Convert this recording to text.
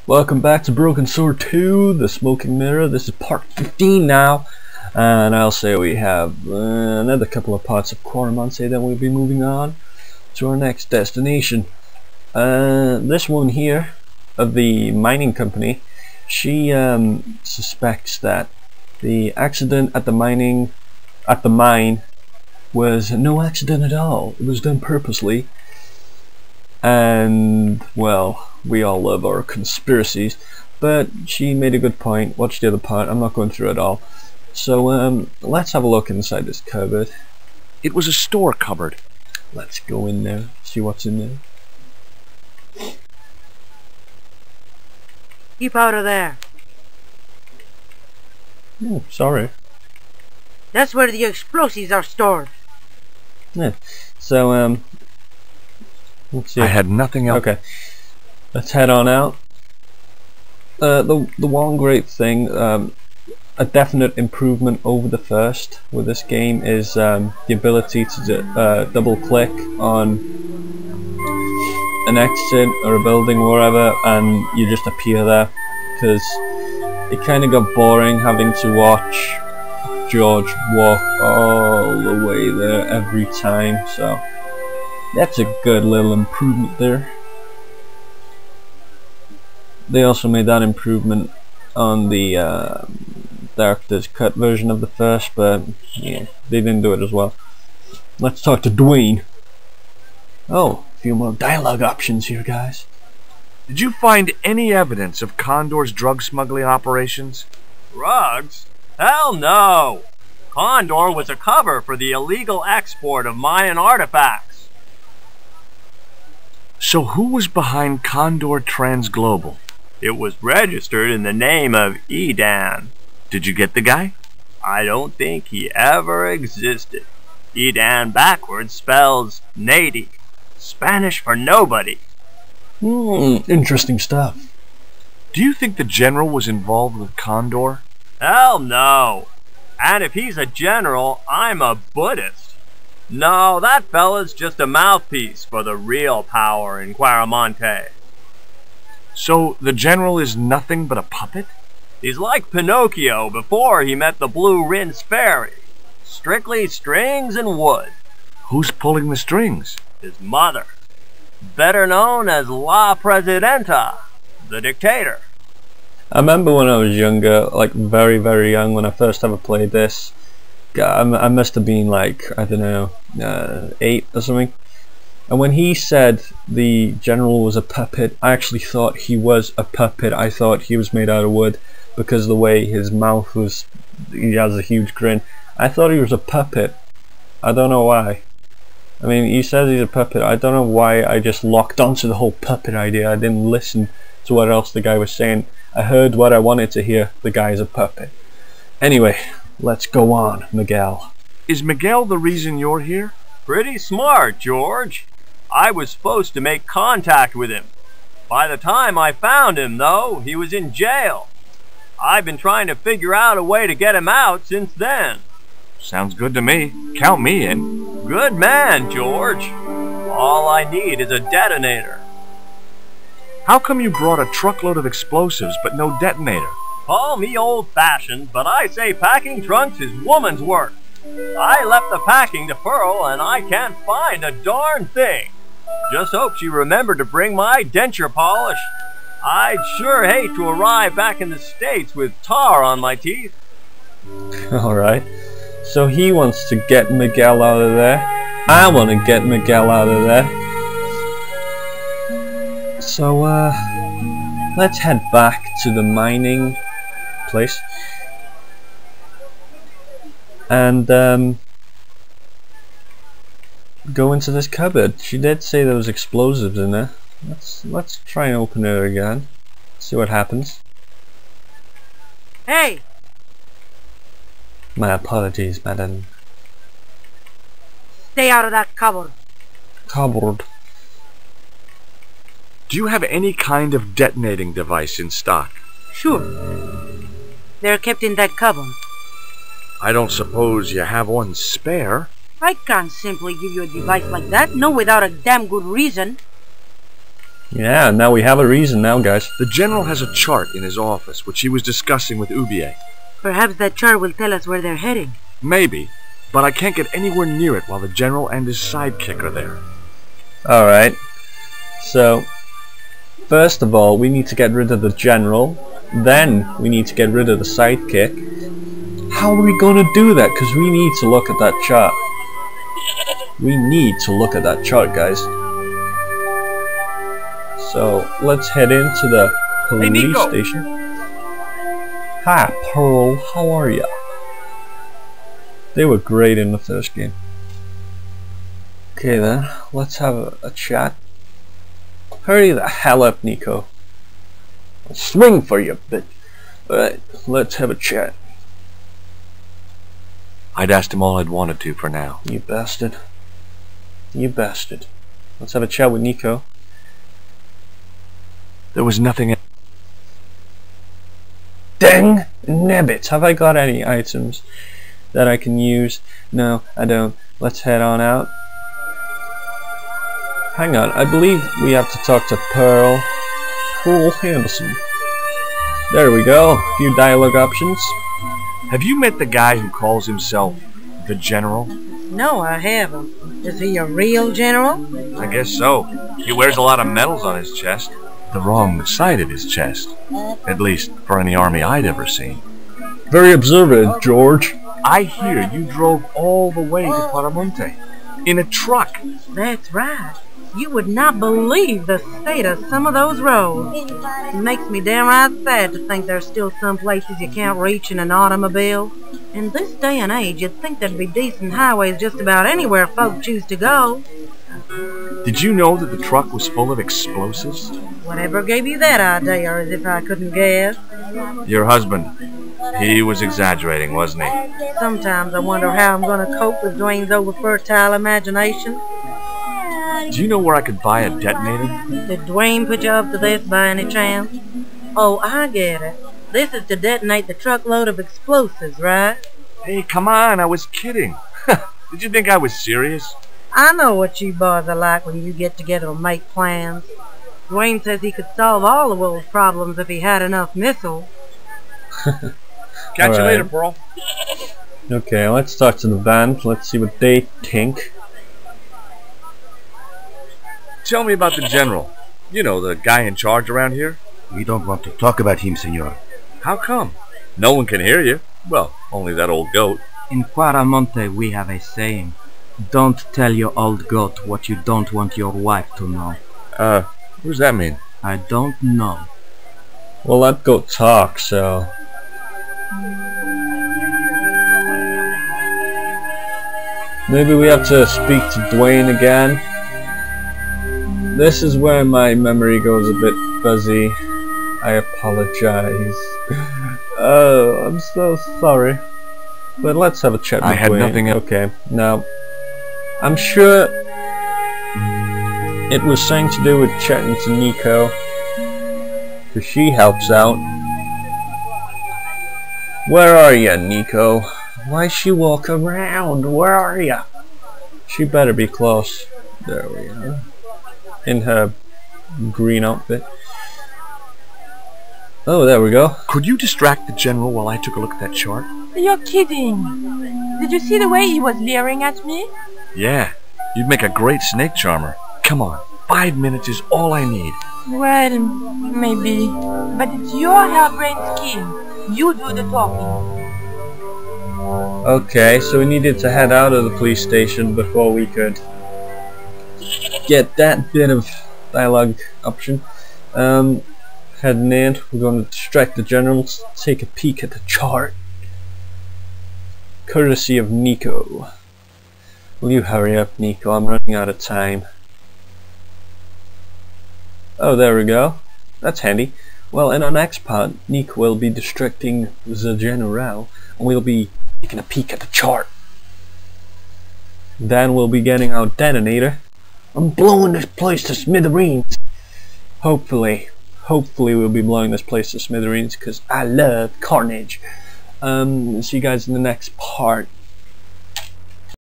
Welcome back to Broken Sword 2, The Smoking Mirror. This is part 15 now, and I'll say we have another couple of parts of Quaramonte, then we'll be moving on to our next destination. This woman here, of the mining company, she suspects that the accident at the mine was no accident at all. It was done purposely. And, well, we all love our conspiracies, but she made a good point. Watch the other part, I'm not going through it all. So, let's have a look inside this cupboard. It was a store cupboard. Let's go in there, see what's in there. Keep out of there. Oh, sorry. That's where the explosives are stored. Yeah, so, let's see. I had nothing else. Okay, let's head on out. The one great thing, a definite improvement over the first with this game is the ability to double click on an exit or a building or wherever and you just appear there, because it kind of got boring having to watch George walk all the way there every time, so that's a good little improvement there. They also made that improvement on the director's cut version of the first, but yeah, they didn't do it as well. Let's talk to Duane. Oh, a few more dialogue options here, guys. Did you find any evidence of Condor's drug smuggling operations? Drugs? Hell no! Condor was a cover for the illegal export of Mayan artifacts. So who was behind Condor Transglobal? It was registered in the name of Edan. Did you get the guy? I don't think he ever existed. Edan backwards spells Nady, Spanish for nobody. Interesting stuff. Do you think the general was involved with Condor? Hell no. And if he's a general, I'm a Buddhist. No, that fella's just a mouthpiece for the real power in Quaramonte. So the general is nothing but a puppet? He's like Pinocchio before he met the Blue Rinse Fairy. Strictly strings and wood. Who's pulling the strings? His mother. Better known as La Presidenta, the dictator. I remember when I was younger, like very, very young, when I first ever played this. I must have been like, I don't know, 8 or something. And when he said the general was a puppet, I actually thought he was a puppet. I thought he was made out of wood because the way his mouth was, he has a huge grin. I thought he was a puppet. I don't know why. I mean, he says he's a puppet. I don't know why I just locked onto the whole puppet idea. I didn't listen to what else the guy was saying. I heard what I wanted to hear. The guy's a puppet. Anyway, let's go on, Miguel. Is Miguel the reason you're here? Pretty smart, George. I was supposed to make contact with him. By the time I found him, though, he was in jail. I've been trying to figure out a way to get him out since then. Sounds good to me. Count me in. Good man, George. All I need is a detonator. How come you brought a truckload of explosives but no detonator? Call me old-fashioned, but I say packing trunks is woman's work. I left the packing to Pearl, and I can't find a darn thing. Just hope she remembered to bring my denture polish. I'd sure hate to arrive back in the States with tar on my teeth. Alright, so he wants to get Miguel out of there. I want to get Miguel out of there. So, let's head back to the mining place. And, go into this cupboard. She did say there was explosives in there. Let's try and open it again. See what happens. Hey! My apologies, madam. Stay out of that cupboard. Cupboard. Do you have any kind of detonating device in stock? Sure. They're kept in that cupboard. I don't suppose you have one spare? I can't simply give you a device like that, no without a damn good reason. Yeah, now we have a reason now, guys. The general has a chart in his office, which he was discussing with Ubier. Perhaps that chart will tell us where they're heading. Maybe, but I can't get anywhere near it while the general and his sidekick are there. Alright. So, first of all, we need to get rid of the general. Then, we need to get rid of the sidekick. How are we going to do that? Because we need to look at that chart. We need to look at that chart, guys. So, let's head into the police station. Hi, Pearl. How are ya? They were great in the first game. Okay then, let's have a chat. Hurry the hell up, Nico. I'll swing for you, bitch. Alright, let's have a chat. I'd asked him all I'd wanted to for now. You bastard. You bastard. Let's have a chat with Nico. There was nothing. Dang nabbit, have I got any items that I can use? No, I don't. Let's head on out. Hang on, I believe we have to talk to Pearl Henderson. There we go, a few dialogue options. Have you met the guy who calls himself the General? No, I haven't. Is he a real general? I guess so. He wears a lot of medals on his chest. The wrong side of his chest. At least for any army I'd ever seen. Very observant, George. I hear you drove all the way to Paramonte in a truck. That's right. You would not believe the state of some of those roads. It makes me downright sad to think there's still some places you can't reach in an automobile. In this day and age, you'd think there'd be decent highways just about anywhere folk choose to go. Did you know that the truck was full of explosives? Whatever gave you that idea, as if I couldn't guess? Your husband. He was exaggerating, wasn't he? Sometimes I wonder how I'm going to cope with Duane's over-fertile imagination. Do you know where I could buy a detonator? Did Duane put you up to this by any chance? Oh, I get it. This is to detonate the truckload of explosives, right? Hey, come on, I was kidding. Did you think I was serious? I know what you boys are like when you get together and make plans. Duane says he could solve all the world's problems if he had enough missiles. Catch you later, Pearl. Okay, let's talk to the band. Let's see what they think. Tell me about the General. You know, the guy in charge around here. We don't want to talk about him, senor. How come? No one can hear you. Well, only that old goat. In Paramonte we have a saying. Don't tell your old goat what you don't want your wife to know. What does that mean? I don't know. Well, that goat talks, so... Maybe we have to speak to Duane again. This is where my memory goes a bit fuzzy. I apologize. Oh, I'm so sorry. But let's have a chat with I had Duane. nothing else. Okay, now, I'm sure it was something to do with chatting to Nico, because she helps out. Where are ya, Nico? Why's she walk around? Where are ya? She better be close. There we are. In her green outfit. Oh, there we go. Could you distract the General while I took a look at that chart? You're kidding. Did you see the way he was leering at me? Yeah, you'd make a great snake charmer. Come on, 5 minutes is all I need. Well, maybe. But it's your harebrained scheme. You do the talking. Okay, so we needed to head out of the police station before we could get that bit of dialogue option. Heading in, we're going to distract the generals, take a peek at the chart. Courtesy of Nico. Will you hurry up, Nico? I'm running out of time. Oh, there we go. That's handy. Well, in our next part, Nico will be distracting the general, and we'll be taking a peek at the chart. Then we'll be getting our detonator. I'm blowing this place to smithereens. Hopefully we'll be blowing this place to smithereens because I love carnage. See you guys in the next part.